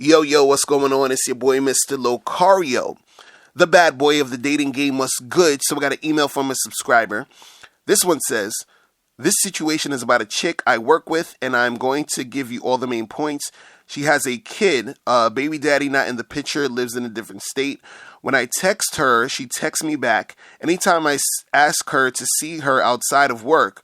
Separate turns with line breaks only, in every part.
Yo, yo, what's going on? It's your boy, Mr. Locario. The bad boy of the dating game was good, so we got an email from a subscriber. This one says, this situation is about a chick I work with, and I'm going to give you all the main points. She has a kid, baby daddy not in the picture, lives in a different state. When I text her, she texts me back. Anytime I ask her to see her outside of work,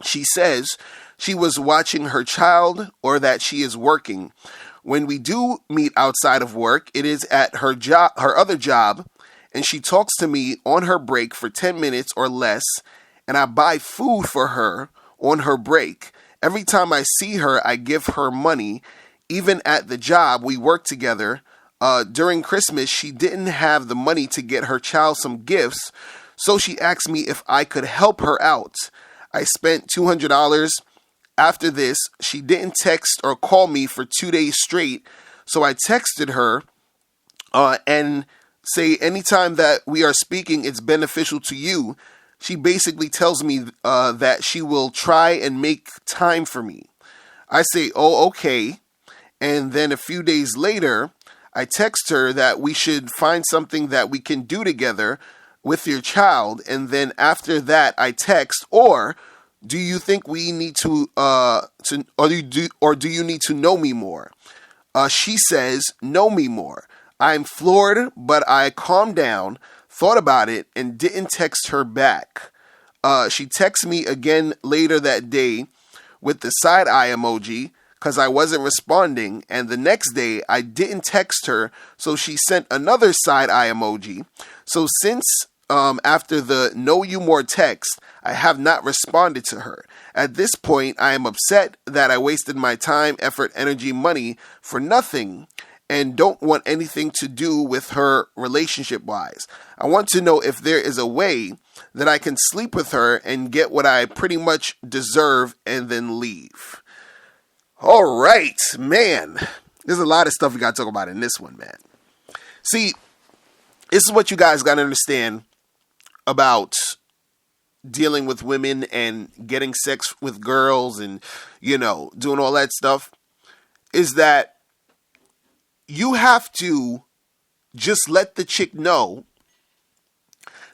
she says she was watching her child or that she is working. When we do meet outside of work, it is at her other job, and she talks to me on her break for 10 minutes or less, and I buy food for her on her break. Every time I see her, I give her money. Even at the job, we work together. During Christmas, she didn't have the money to get her child some gifts, so she asked me if I could help her out. I spent $200. After this, she didn't text or call me for 2 days straight, so I texted her and say anytime that we are speaking, it's beneficial to you. She basically tells me that she will try and make time for me. I say, oh, okay. And then a few days later, I text her that we should find something that we can do together with your child. And then after that, I text, or do you think we need to do you need to know me more? She says, know me more. I'm floored, but I calmed down, thought about it, and didn't text her back. She texts me again later that day with the side eye emoji because I wasn't responding. And the next day, I didn't text her, so she sent another side eye emoji. So since after the know you more text, I have not responded to her. At this point, I am upset that I wasted my time, effort, energy, money for nothing and don't want anything to do with her relationship-wise. I want to know if there is a way that I can sleep with her and get what I pretty much deserve and then leave. All right, man. There's a lot of stuff we got to talk about in this one, man. See, this is what you guys got to understand about dealing with women and getting sex with girls and, doing all that stuff, is that you have to just let the chick know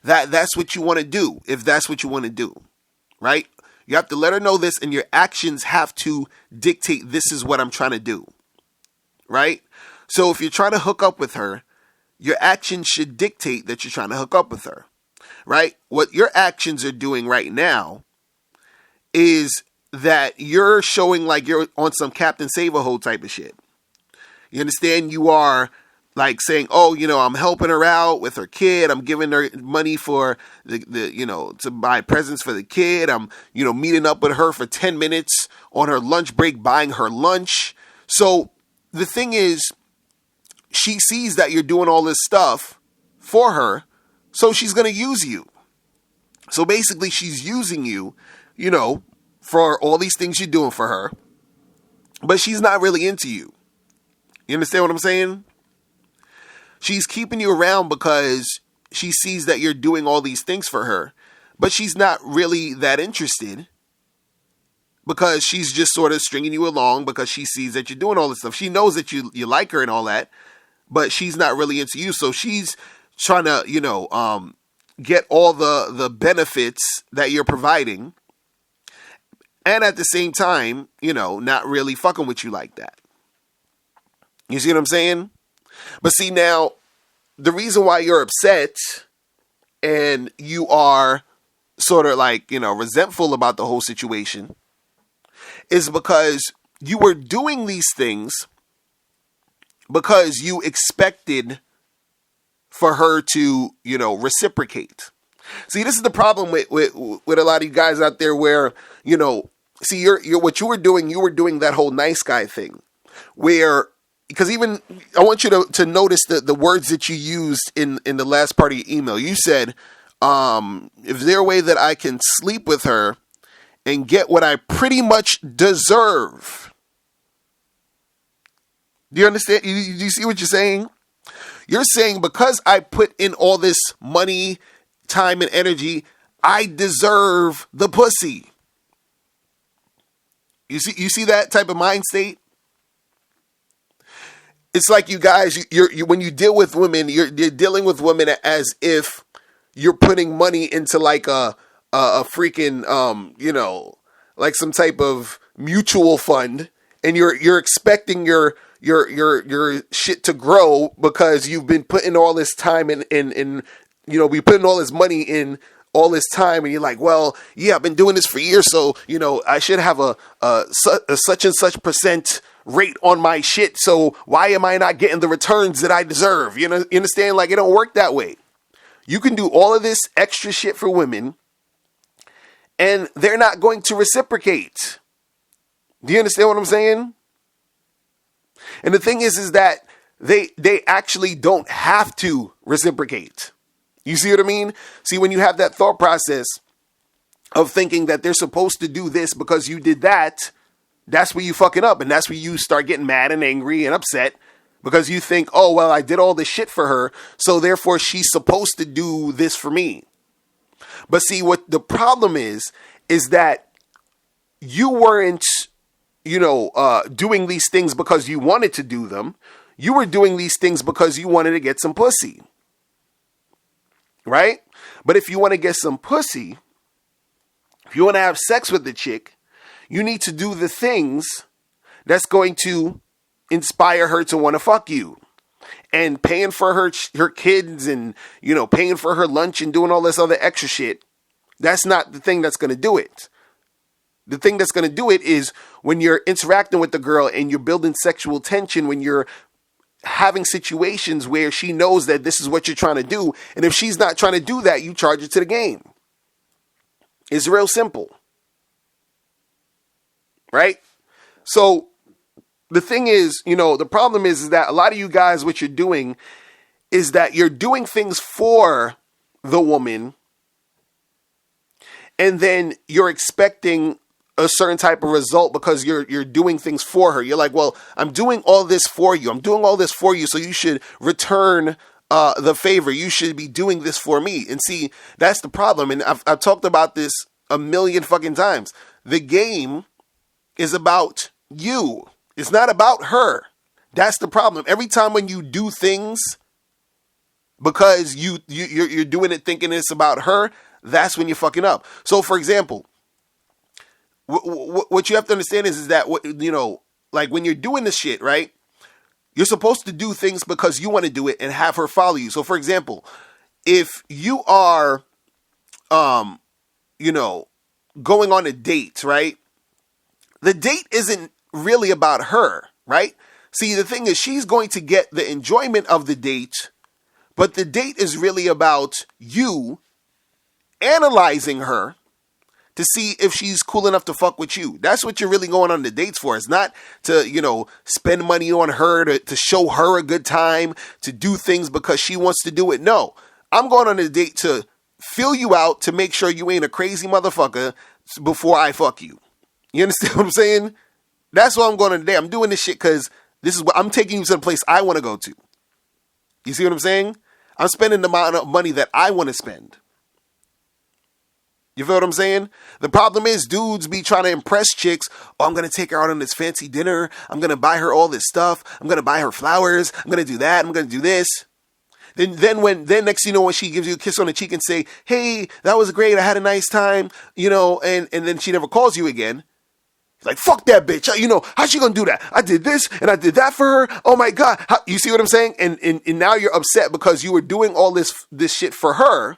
that that's what you want to do, if that's what you want to do, right? You have to let her know this, and your actions have to dictate this is what I'm trying to do, right? So if you're trying to hook up with her, your actions should dictate that you're trying to hook up with her. Right? What your actions are doing right now is that you're showing like you're on some Captain Save-A-Ho type of shit. You understand? You are like saying, oh, I'm helping her out with her kid. I'm giving her money for the to buy presents for the kid. I'm, meeting up with her for 10 minutes on her lunch break, buying her lunch. So the thing is, she sees that you're doing all this stuff for her. So she's going to use you. So basically she's using you, for all these things you're doing for her. But she's not really into you. You understand what I'm saying? She's keeping you around because she sees that you're doing all these things for her. But she's not really that interested because she's just sort of stringing you along because she sees that you're doing all this stuff. She knows that you like her and all that, but she's not really into you. So she's trying to, get all the benefits that you're providing. And at the same time, not really fucking with you like that. You see what I'm saying? But see, now, the reason why you're upset and you are sort of like, resentful about the whole situation is because you were doing these things because you expected for her to, reciprocate. See, this is the problem with a lot of you guys out there where, see, you're what you were doing that whole nice guy thing where, because even, I want you to notice the words that you used in the last part of your email. You said, if there's a way that I can sleep with her and get what I pretty much deserve. Do you understand? Do you see what you're saying? You're saying because I put in all this money, time, and energy, I deserve the pussy. You see that type of mind state? It's like you guys, you when you deal with women, you're dealing with women as if you're putting money into like a freaking like some type of mutual fund, and you're expecting your shit to grow because you've been putting all this time in we putting all this money in all this time, and you're like, well, yeah, I've been doing this for years, so I should have a such and such percent rate on my shit. So why am I not getting the returns that I deserve? You understand? Like, it don't work that way. You can do all of this extra shit for women, and they're not going to reciprocate. Do you understand what I'm saying? And the thing is that they actually don't have to reciprocate. You see what I mean? See, when you have that thought process of thinking that they're supposed to do this because you did that, that's where you fucking up. And that's where you start getting mad and angry and upset because you think, oh, well, I did all this shit for her, so therefore she's supposed to do this for me. But see, what the problem is that you weren't, doing these things because you wanted to do them. You were doing these things because you wanted to get some pussy. Right? But if you want to get some pussy, if you want to have sex with the chick, you need to do the things that's going to inspire her to want to fuck you. And paying for her kids and, paying for her lunch and doing all this other extra shit, that's not the thing that's going to do it. The thing that's going to do it is when you're interacting with the girl and you're building sexual tension, when you're having situations where she knows that this is what you're trying to do. And if she's not trying to do that, you charge it to the game. It's real simple. Right? So the thing is, the problem is that a lot of you guys, what you're doing is that you're doing things for the woman, and then you're expecting a certain type of result because you're doing things for her. You're like, well, I'm doing all this for you. I'm doing all this for you, so you should return the favor. You should be doing this for me. And see, that's the problem. And I've talked about this a million fucking times. The game is about you. It's not about her. That's the problem. Every time when you do things because you're doing it thinking it's about her, that's when you're fucking up. So, for example, what you have to understand is that, like when you're doing this shit, right? You're supposed to do things because you want to do it and have her follow you. So, for example, if you are, going on a date, right? The date isn't really about her, right? See, the thing is, she's going to get the enjoyment of the date, but the date is really about you analyzing her to see if she's cool enough to fuck with you. That's what you're really going on the dates for. It's not to, spend money on her, to show her a good time, to do things because she wants to do it. No, I'm going on a date to fill you out, to make sure you ain't a crazy motherfucker before I fuck you. You understand what I'm saying? That's why I'm going on today. I'm doing this shit because this is what I'm taking you to the place I want to go to. You see what I'm saying? I'm spending the amount of money that I want to spend. You feel what I'm saying? The problem is dudes be trying to impress chicks. Oh, I'm going to take her out on this fancy dinner. I'm going to buy her all this stuff. I'm going to buy her flowers. I'm going to do that. I'm going to do this. Then next, when she gives you a kiss on the cheek and say, hey, that was great. I had a nice time, and then she never calls you again. Like, fuck that bitch. How's she going to do that? I did this and I did that for her. Oh my God. You see what I'm saying? And now you're upset because you were doing all this shit for her.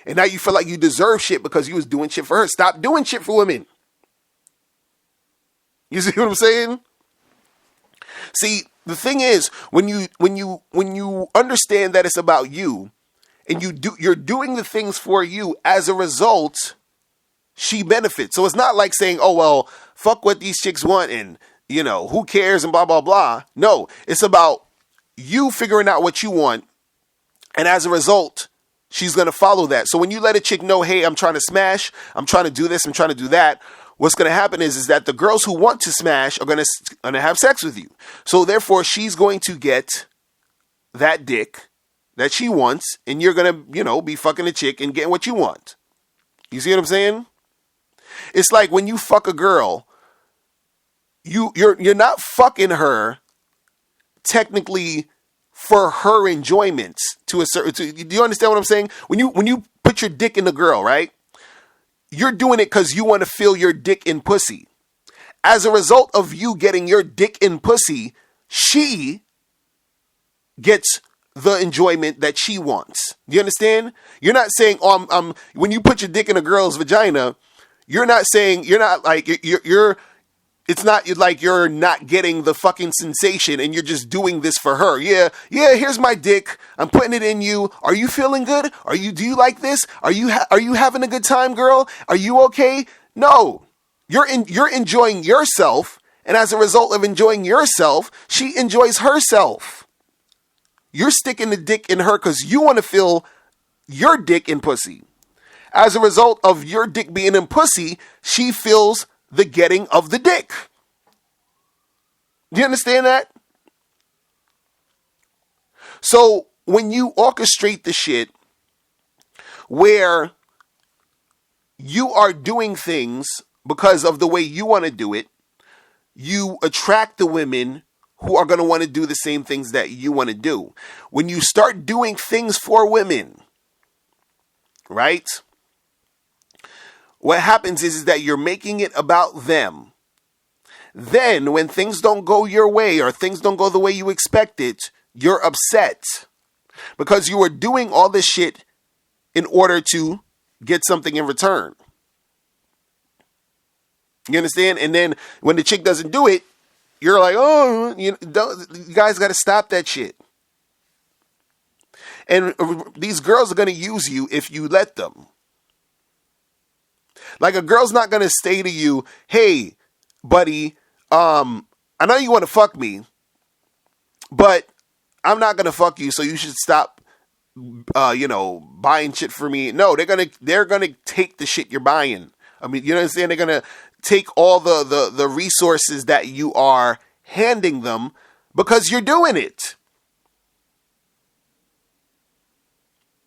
And now you feel like you deserve shit because you was doing shit for her. Stop doing shit for women. You see what I'm saying? See, the thing is, when you understand that it's about you, and you're doing the things for you, as a result, she benefits. So it's not like saying, oh well, fuck what these chicks want and who cares and blah blah blah. No, it's about you figuring out what you want, and as a result, she's going to follow that. So when you let a chick know, hey, I'm trying to smash, I'm trying to do this, I'm trying to do that, what's going to happen is that the girls who want to smash are going to have sex with you. So therefore, she's going to get that dick that she wants, and you're going to, be fucking a chick and getting what you want. You see what I'm saying? It's like when you fuck a girl, you're not fucking her technically for her enjoyment to a certain. Do you understand what I'm saying? When you put your dick in the girl, right? You're doing it because you want to feel your dick in pussy. As a result of you getting your dick in pussy, she gets the enjoyment that she wants. You understand? You're not saying, oh, when you put your dick in a girl's vagina, you're not saying, you're not like, it's not like you're not getting the fucking sensation and you're just doing this for her. Yeah, here's my dick. I'm putting it in you. Are you feeling good? Do you like this? Are you having a good time, girl? Are you okay? No. You're enjoying yourself, and as a result of enjoying yourself, she enjoys herself. You're sticking the dick in her because you want to feel your dick in pussy. As a result of your dick being in pussy, she feels the getting of the dick. Do you understand that? So when you orchestrate the shit where you are doing things because of the way you want to do it, you attract the women who are going to want to do the same things that you want to do. When you start doing things for women, right? What happens is that you're making it about them. Then when things don't go your way or things don't go the way you expect it, you're upset because you are doing all this shit in order to get something in return. You understand? And then when the chick doesn't do it, you're like, oh, you guys got to stop that shit. And these girls are going to use you if you let them. Like a girl's not going to say to you, hey, buddy, I know you want to fuck me, but I'm not going to fuck you, so you should stop, buying shit for me. No, they're going to take the shit you're buying. I mean, you know what I'm saying? They're going to take all the resources that you are handing them because you're doing it.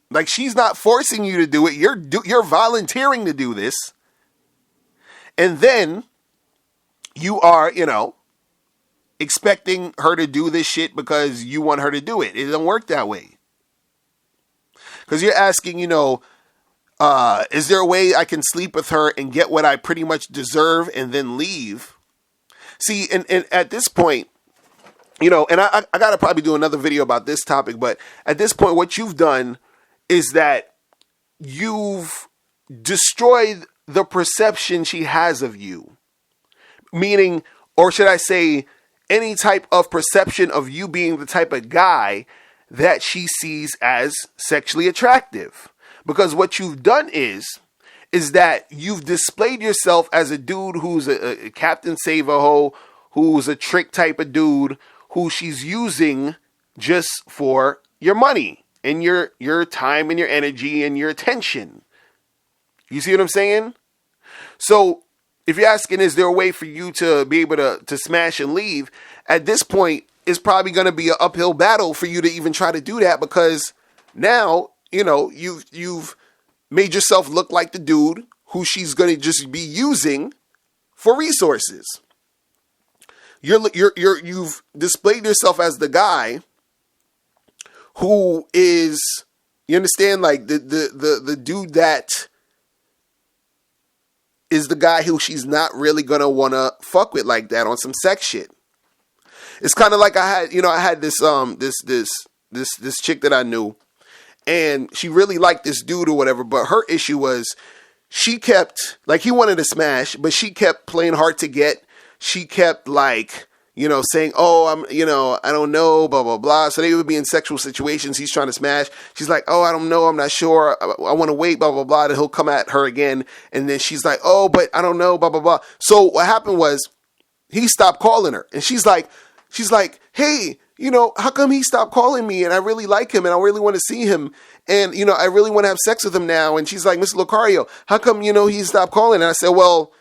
Like, she's not forcing you to do it. You're volunteering to do this. And then you are, expecting her to do this shit because you want her to do it. It doesn't work that way. Because you're asking, is there a way I can sleep with her and get what I pretty much deserve and then leave? See, and at this point, and I got to probably do another video about this topic, but at this point, what you've done is that you've destroyed the perception she has of you. Meaning, or should I say, any type of perception of you being the type of guy that she sees as sexually attractive. Because what you've done is that you've displayed yourself as a dude who's a Captain Save-A-Ho, who's a trick type of dude, who she's using just for your money and your time and your energy and your attention. You see what I'm saying? So if you're asking, is there a way for you to be able to smash and leave? At this point, it's probably going to be an uphill battle for you to even try to do that because now, you've made yourself look like the dude who she's going to just be using for resources. You've displayed yourself as the guy who is, you understand, like the dude that is the guy who she's not really gonna wanna fuck with like that on some sex shit. It's kind of like I had this chick that I knew, and she really liked this dude or whatever, but her issue was she kept, like, he wanted to smash, but she kept playing hard to get. She kept, like, saying, oh, I don't know, blah, blah, blah. So they would be in sexual situations. He's trying to smash. She's like, oh, I don't know. I'm not sure. I want to wait, blah, blah, blah. Then he'll come at her again. And then she's like, oh, but I don't know, blah, blah, blah. So what happened was he stopped calling her. And she's like, hey, how come he stopped calling me? And I really like him and I really want to see him. And, I really want to have sex with him now. And she's like, Mr. Lucario, how come, he stopped calling? And I said, well,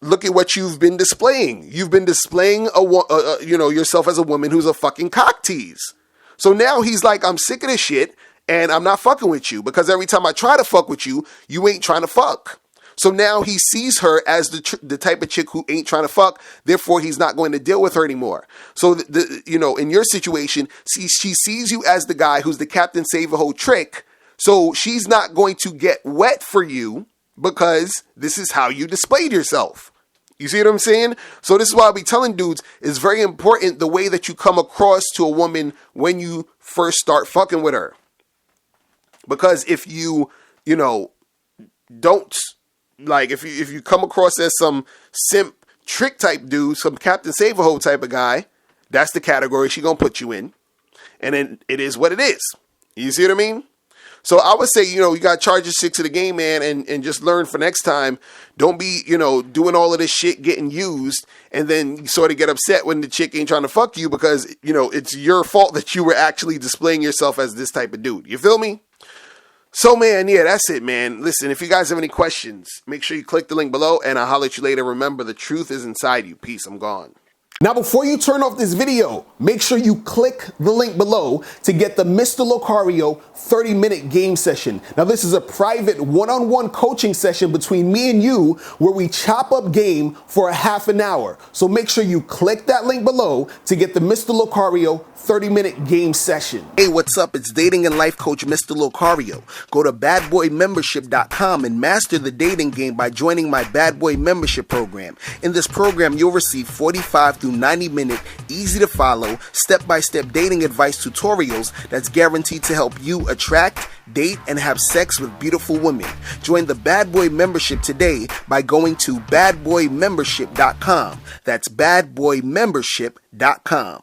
look at what you've been displaying. You've been displaying yourself as a woman who's a fucking cock tease. So now he's like, I'm sick of this shit and I'm not fucking with you because every time I try to fuck with you, you ain't trying to fuck. So now he sees her as the type of chick who ain't trying to fuck. Therefore, he's not going to deal with her anymore. So, in your situation, she sees you as the guy who's the Captain Save-A-Ho trick. So she's not going to get wet for you because this is how you displayed yourself. You see what I'm saying? So this is why I be telling dudes, it's very important the way that you come across to a woman when you first start fucking with her. Because if you don't, like, if you come across as some simp trick type dude, some Captain Save-A-Ho type of guy, that's the category she gonna put you in. And then it is what it is. You see what I mean? So I would say, you got to charge your shit to the game, man, and just learn for next time. Don't be, doing all of this shit, getting used, and then you sort of get upset when the chick ain't trying to fuck you because, it's your fault that you were actually displaying yourself as this type of dude. You feel me? So, man, yeah, that's it, man. Listen, if you guys have any questions, make sure you click the link below, and I'll holler at you later. Remember, the truth is inside you. Peace. I'm gone. Now, before you turn off this video, make sure you click the link below to get the Mr. Locario 30-minute game session. Now, this is a private one-on-one coaching session between me and you where we chop up game for a half an hour. So make sure you click that link below to get the Mr. Locario 30-minute game session. Hey, what's up? It's dating and life coach Mr. Locario. Go to badboymembership.com and master the dating game by joining my Bad Boy Membership program. In this program, you'll receive 45 through 90-minute, easy-to-follow, step-by-step dating advice tutorials that's guaranteed to help you attract, date, and have sex with beautiful women. Join the Bad Boy Membership today by going to badboymembership.com. That's badboymembership.com.